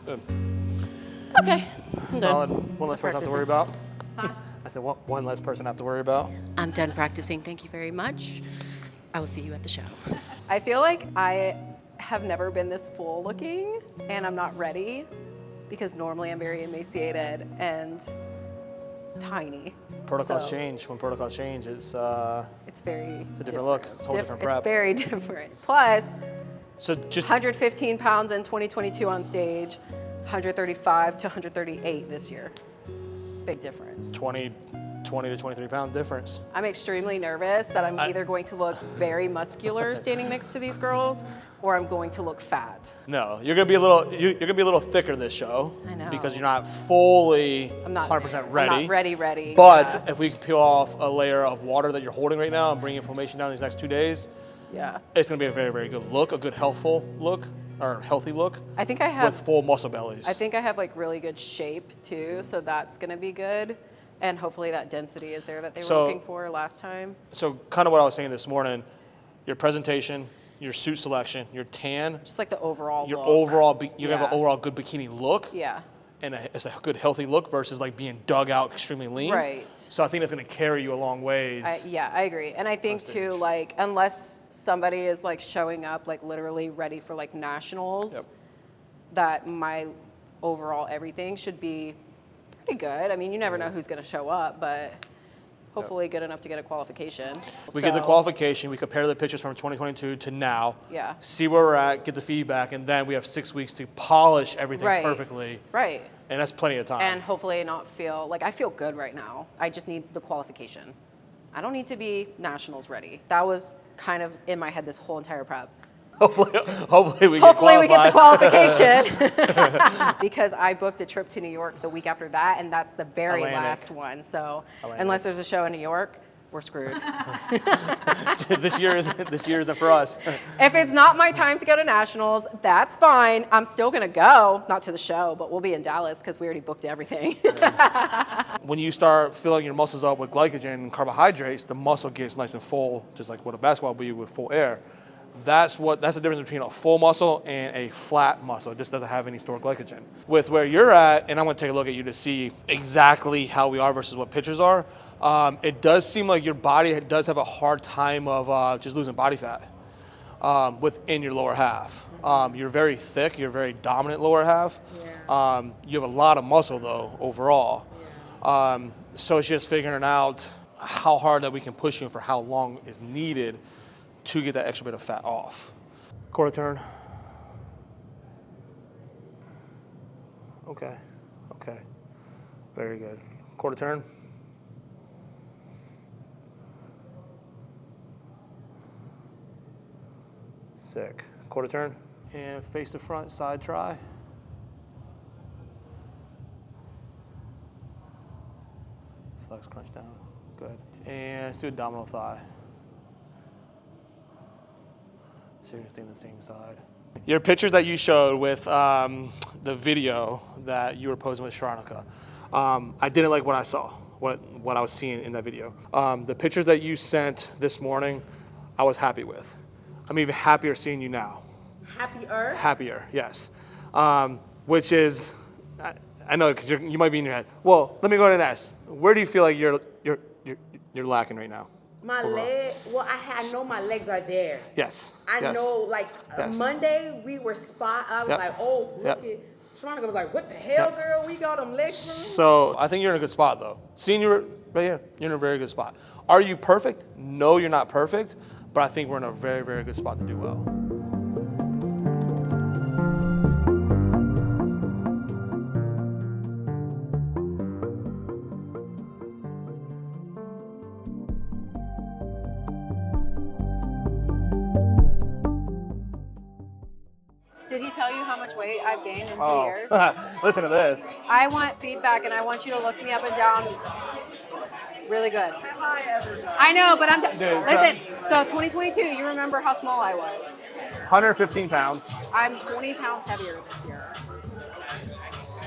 Good. Okay, I'm Solid. done. One less person I have to worry about. I said one less person I have to worry about. I'm done practicing. Thank you very much. I will see you at the show. I feel like I have never been this full looking, and I'm not ready because normally I'm very emaciated and tiny. Protocols So change. When protocols change, it's very a different look. It's a whole different prep. It's very different. Plus, So just 115 pounds in 2022 on stage, 135 to 138 this year. Big difference. 20 to 23 pound difference. I'm extremely nervous that I'm either going to look very muscular standing next to these girls, or I'm going to look fat. No, you're gonna be a little thicker this show. I know. Because you're not fully I'm not 100% ready. I'm not ready. But yeah. if we can peel off a layer of water that you're holding right now and bring inflammation down these next 2 days, Yeah. it's gonna be a very, very good look, a good healthful look, or healthy look. I think I have with full muscle bellies. I think I have like really good shape too, so that's gonna be good. And hopefully that density is there that they were looking for last time. So kind of what I was saying this morning, your presentation, your suit selection, your tan, Just like the overall your look. overall, you have Yeah. an overall good bikini look. Yeah. And it's a good healthy look versus like being dug out extremely lean. Right. So I think that's gonna carry you a long ways. I agree. And I think too, like, unless somebody is like showing up like literally ready for like nationals, Yep. that my overall everything should be pretty good. I mean, you never know who's gonna show up, but hopefully good enough to get a qualification. We get the qualification, we compare the pictures from 2022 to now, Yeah. see where we're at, get the feedback, and then we have 6 weeks to polish everything Right. perfectly. Right. And that's plenty of time. And hopefully not feel like I feel good right now. I just need the qualification. I don't need to be nationals ready. That was kind of in my head this whole entire prep. hopefully we Hopefully we get the qualified. qualification because I booked a trip to New York the week after that, and that's the very Atlantic. last one. So Atlantic. unless there's a show in New York, we're screwed. this year isn't for us. If it's not my time to go to nationals, that's fine. I'm still gonna go, not to the show, but we'll be in Dallas because we already booked everything. When you start filling your muscles up with glycogen and carbohydrates, the muscle gets nice and full, just like what a basketball would be with full air. That's the difference between a full muscle and a flat muscle. It just doesn't have any stored glycogen. With where you're at, and I'm gonna take a look at you to see exactly how we are versus what pictures are, it does seem like your body does have a hard time of just losing body fat within your lower half. You're very thick, you're very dominant lower half. Yeah. You have a lot of muscle though, overall. So it's just figuring out how hard that we can push you and for how long is needed to get that extra bit of fat off. Quarter turn. Okay. Very good. Quarter turn. Sick. Quarter turn. And face to front, side try. Flex, crunch down. Good. And let's do abdominal thigh. So you're gonna stay on the same side. Your pictures that you showed with the video that you were posing with Sharonica, I didn't like what I saw, what I was seeing in that video. The pictures that you sent this morning, I was happy with. I'm even happier seeing you now. Happier? Happier, yes. Which is, I know, because you might be in your head. Well, let me go ahead and ask. Where do you feel like you're lacking right now? My leg, well, I know my legs are there. Yes. I yes. know, like, Yes. Monday, we were I was Yep. like, oh, look Yep. at, Sharonica was like, what the hell, Yep. girl? We got them legs. So I think you're in a good spot, though. Seeing you right here, you're in a very good spot. Are you perfect? No, you're not perfect, but I think we're in a very, very good spot to do well. tell you how much weight I've gained in 2 Oh. years? Listen to this. I want feedback, and I want you to look me up and down. Really good. I know, but I'm. Listen. So 2022, you remember how small I was? 115 pounds. I'm 20 pounds heavier this year.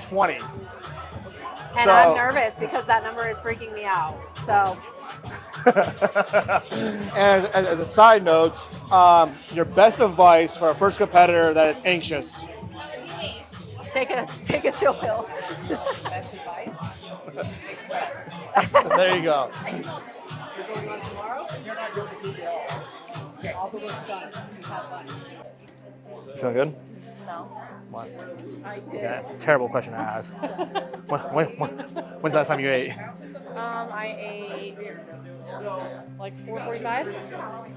20. And I'm nervous because that number is freaking me out. So. As a side note, your best advice for a first competitor that is anxious. Take a chill pill. Best advice. There you go. You're going on tomorrow? You're not going to do it all. Okay, all the work's done. Just have fun. Feeling good? No. What? I did. Yeah, terrible question to ask. When's the last time you ate? I ate like 4:45.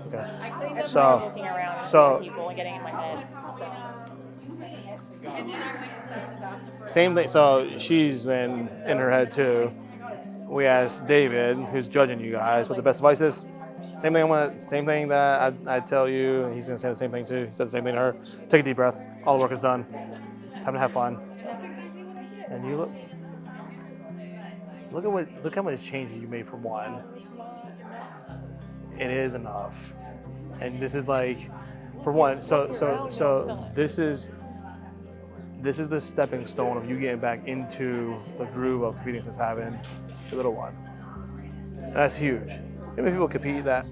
Okay. Looking around and So- seeing people and getting in my head. Same thing. So she's been in her head too. We asked David, who's judging you guys, what the best advice is. Same thing that I tell you. He's gonna say the same thing too. He said the same thing to her. Take a deep breath. All the work is done. Time to have fun. And you look how much change you made from one. It is enough. And this is like, for one, so this is the stepping stone of you getting back into the groove of competing since having your little one. And that's huge. You know, people compete that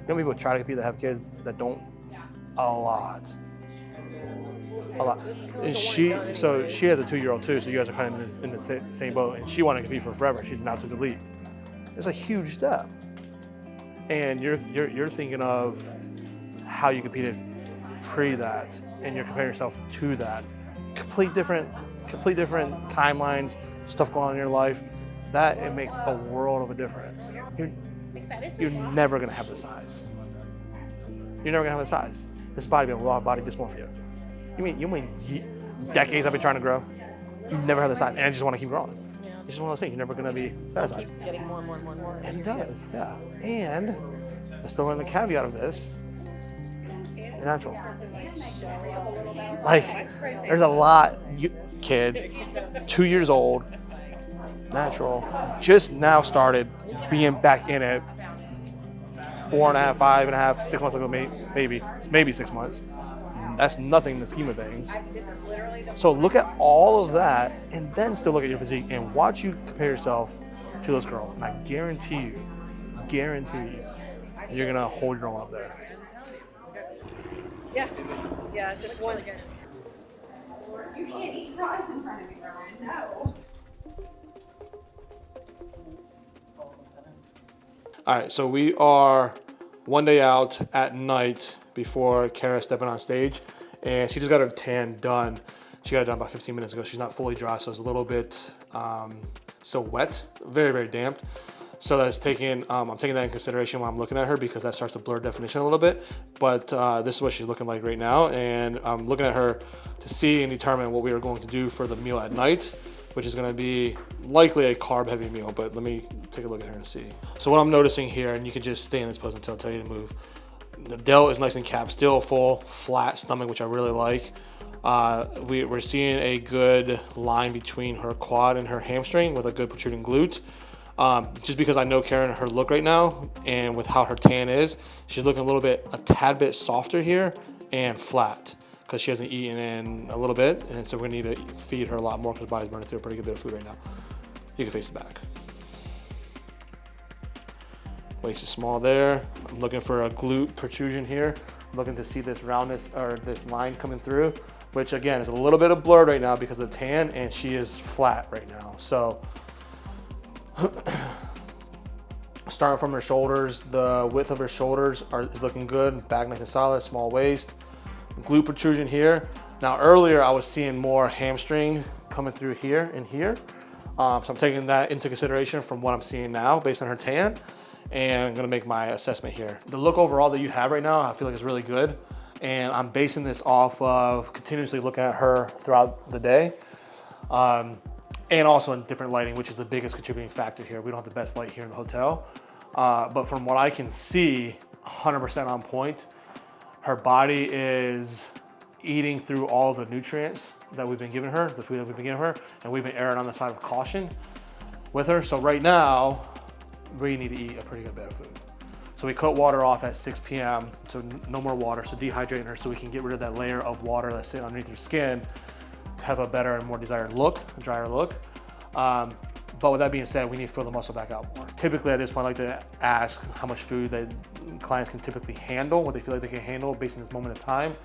people try to compete that have kids that don't. A lot. And she has a 2-year-old too, so you guys are kind of in the same boat. And she wanted to compete for forever. She's now took the leap. It's a huge step. And you're thinking of how you competed pre that, and you're comparing yourself to that. Complete different timelines, stuff going on in your life. That it makes a world of a difference. You're never gonna have the size. You're never gonna have the size. This body will raw body dysmorphia. You mean decades I've been trying to grow? You never have the size, and I just want to keep growing. It's just one of those things. You're never gonna be satisfied. Keeps getting more and more and more and more. And it does, yeah. And let's throw in the caveat of this. You're natural. Like, there's a lot, kids, 2 years old, natural, just now started being back in it 4.5, 5.5, 6 months ago, maybe 6 months. That's nothing in the scheme of things. So look at all of that and then still look at your physique and watch you compare yourself to those girls. And I guarantee you, you're gonna hold your own up there. Yeah, it's just one. You can't eat fries in front of me, Rowan. No. All right, so we are one day out at night before Kara stepping on stage, and she just got her tan done. She got it done about 15 minutes ago. She's not fully dry, so it's a little bit still wet, very, very damp. So that's I'm taking that in consideration when I'm looking at her, because that starts to blur definition a little bit. But this is what she's looking like right now, and I'm looking at her to see and determine what we are going to do for the meal at night, which is going to be likely a carb-heavy meal. But let me take a look at her and see. So what I'm noticing here, and you can just stay in this pose until I tell you to move. The delt is nice and capped, still full, flat stomach, which I really like. We're seeing a good line between her quad and her hamstring with a good protruding glute. Just because I know Karen, her look right now, and with how her tan is, she's looking a tad bit softer here and flat, because she hasn't eaten in a little bit, and so we're gonna need to feed her a lot more because her body's burning through a pretty good bit of food right now. You can face it back. Waist is small there. I'm looking for a glute protrusion here. I'm looking to see this roundness or this line coming through, which again is a little bit of blurred right now because of the tan, and she is flat right now. So starting from her shoulders, the width of her shoulders is looking good. Back nice and solid, small waist. Glute protrusion here. Now earlier I was seeing more hamstring coming through here and here. So I'm taking that into consideration from what I'm seeing now based on her tan, and I'm gonna make my assessment here. The look overall that you have right now, I feel like is really good. And I'm basing this off of continuously looking at her throughout the day. And also in different lighting, which is the biggest contributing factor here. We don't have the best light here in the hotel. But from what I can see, 100% on point. Her body is eating through all the nutrients that we've been giving her, the food that we've been giving her, and we've been erring on the side of caution with her. So right now, we need to eat a pretty good bit of food. So we cut water off at 6 p.m., so no more water, so dehydrating her so we can get rid of that layer of water that's sitting underneath her skin to have a better and more desired look, a drier look. But with that being said, we need to fill the muscle back out more. Typically at this point, I like to ask how much food that clients can typically handle, what they feel like they can handle based on this moment of time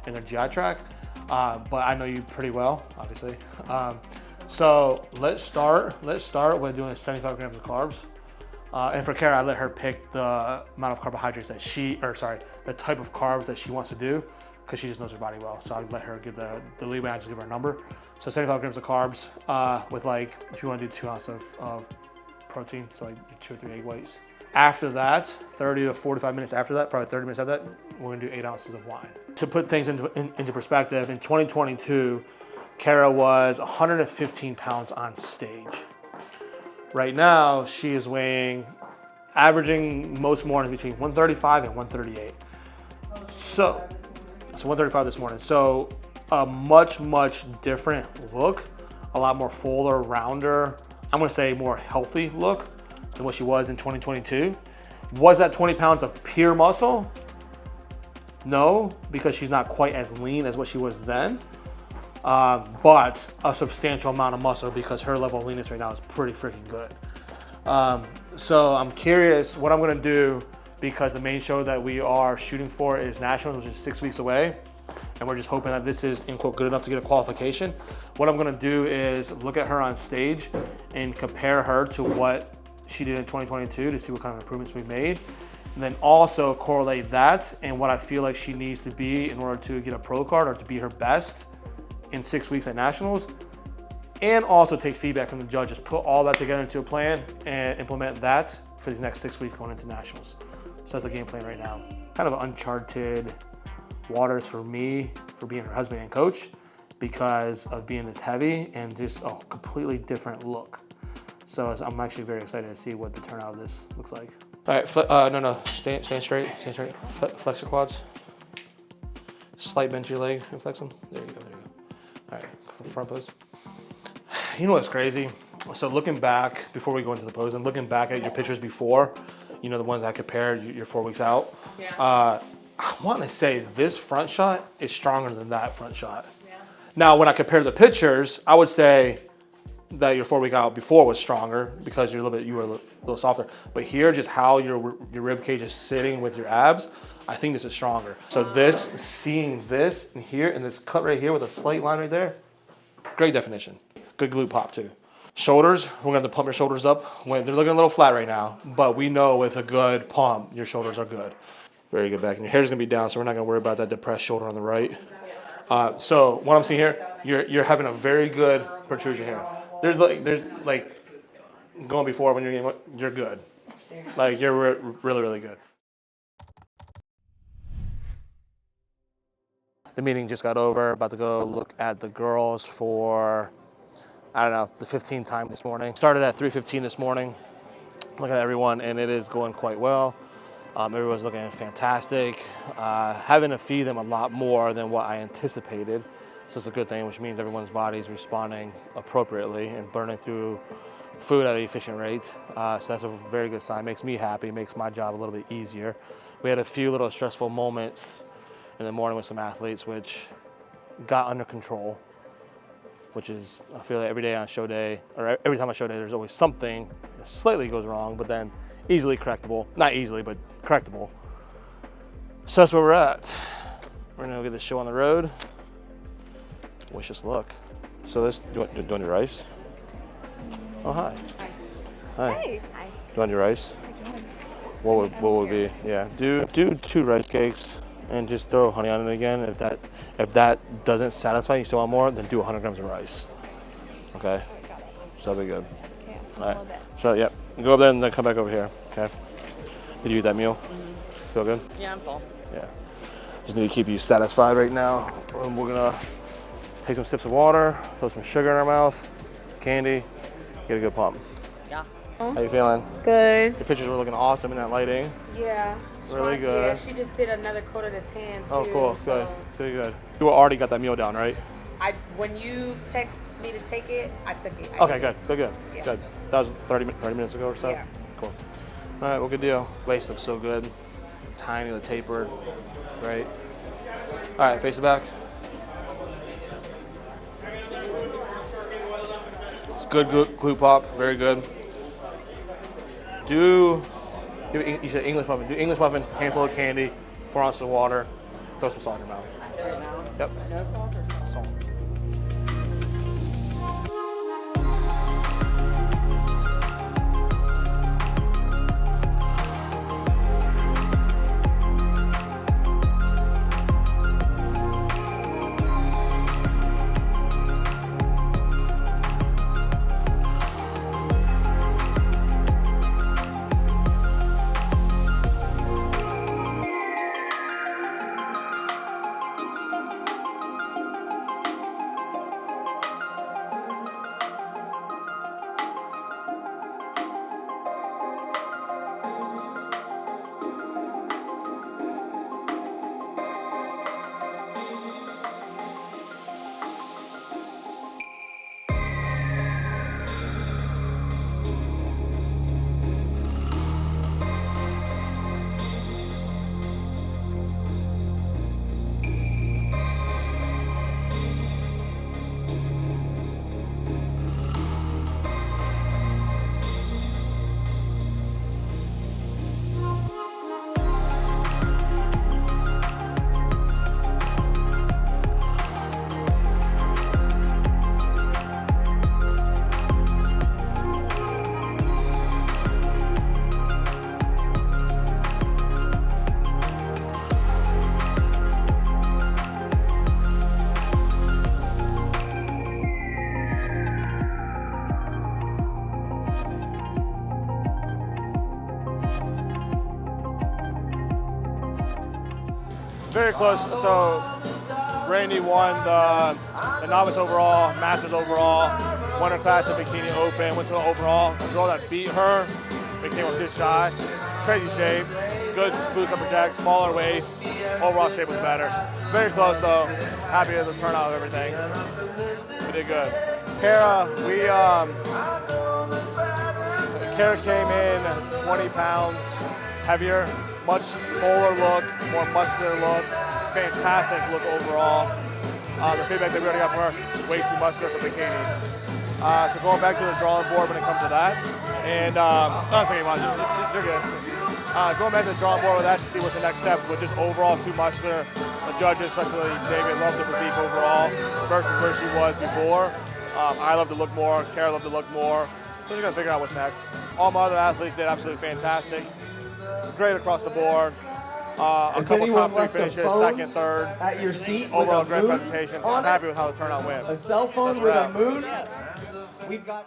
in their GI tract. But I know you pretty well, obviously. So let's start with doing 75 grams of carbs. And for Kara, I let her pick the amount of carbohydrates that the type of carbs that she wants to do, because she just knows her body well. So I let her give the leeway, I just give her a number. So 75 grams of carbs with, like, if you want to do 2 ounces of protein, so like 2 or 3 egg whites. After that, 30 to 45 minutes after that, probably 30 minutes after that, we're gonna do 8 ounces of wine. To put things into perspective, in 2022, Kara was 115 pounds on stage. Right now, she is averaging most mornings between 135 and 138. So 135 this morning. So a much different look, a lot more fuller, rounder, I'm gonna say more healthy look than what she was in 2022. Was that 20 pounds of pure muscle? No, because she's not quite as lean as what she was then. But a substantial amount of muscle because her level of leanness right now is pretty freaking good. So I'm curious what I'm gonna do, because the main show that we are shooting for is Nationals, which is 6 weeks away. And we're just hoping that this is, in quote, good enough to get a qualification. What I'm gonna do is look at her on stage and compare her to what she did in 2022 to see what kind of improvements we've made. And then also correlate that and what I feel like she needs to be in order to get a pro card or to be her best in 6 weeks at Nationals. And also take feedback from the judges, put all that together into a plan and implement that for these next 6 weeks going into Nationals. So that's the game plan right now. Kind of uncharted waters for me, for being her husband and coach, because of being this heavy and just a completely different look. So I'm actually very excited to see what the turnout of this looks like. All right, stand straight, flex your quads. Slight bend to your leg and flex them. There you go. All right, front pose. You know what's crazy? So looking back, before we go into the pose, and looking back at your pictures before, you know, the ones I compared, you're 4 weeks out. Yeah. I want to say this front shot is stronger than that front shot. Yeah. Now, when I compare the pictures, I would say that your 4 week out before was stronger because you were a little softer. But here, just how your rib cage is sitting with your abs, I think this is stronger. So seeing this in here and this cut right here with a slight line right there, great definition. Good glute pop too. Shoulders, we're gonna have to pump your shoulders up. They're looking a little flat right now, but we know with a good pump, your shoulders are good. Very good back. And your hair's gonna be down, so we're not gonna worry about that depressed shoulder on the right. So what I'm seeing here, you're having a very good protrusion here. There's like going before when you're good. Like you're really good. The meeting just got over. About to go look at the girls for, I don't know, the 15th time this morning. Started at 3:15 this morning. Looking at everyone, and it is going quite well. Everyone's looking fantastic. Having to feed them a lot more than what I anticipated. So it's a good thing, which means everyone's body's responding appropriately and burning through food at an efficient rate. So that's a very good sign. Makes me happy, makes my job a little bit easier. We had a few little stressful moments in the morning with some athletes, which got under control, which is, I feel like every day on show day, or every time on show day, there's always something that slightly goes wrong, but then easily correctable. Not easily, but correctable. So that's where we're at. We're gonna go get this show on the road. Wish us luck. So do you want your rice? Oh, hi. Hi. Hey. Hi. Do you want your rice? I can. What would be? Yeah. Do 2 rice cakes and just throw honey on it again. If that doesn't satisfy you, still want more, then do 100 grams of rice. Okay. So that'll be good. Okay. All right. So yeah, go up there and then come back over here. Okay. Did you eat that meal? Mm-hmm. Feel good? Yeah, I'm full. Yeah. Just need to keep you satisfied right now. And we're gonna take some sips of water, throw some sugar in our mouth, candy, get a good pump. Yeah. How you feeling? Good. Your pictures were looking awesome in that lighting. Yeah. Really Yeah, good. she just did another quarter to 10 too. Oh, cool. Good. so Good. You already got that meal down, right? when you text me to take it, I took it. Okay, good. Yeah. Good. That was 30 minutes ago or so? Yeah. Cool. All right, well, good deal. Waist looks so good. Tiny, tapered. Great. All right, face it back. It's good glute pop. Very good. You said English muffin. Do English muffin, handful of candy, 4 ounces of water, throw some salt in your mouth. Yep. No salt or salt? Salt. Very close. So Randy won the novice overall, masters overall, won her class at Bikini Open, went to the overall. The girl that beat her became up just shy. Crazy shape, good glutes upper jack, smaller waist. Overall shape was better. Very close though. Happy with the turnout of everything. We did good. Kara, Kara came in 20 pounds heavier, much fuller look, more muscular look, fantastic look overall. The feedback that we already got from her is way too muscular for bikini. So going back to the drawing board when it comes to that, and you're good. Going back to the drawing board with that to see what's the next step, which is overall too muscular. The judges, especially David, loved the physique overall versus where she was before. I love to look more, Kara loved to look more. So we're gonna figure out what's next. All my other athletes did absolutely fantastic. Great across the board. A couple top 3 finishes, second, third. At your seat. Overall with a great moon presentation. on I'm it. happy with how the turnout went. A cell phone That's with a wrap. moon. We've got.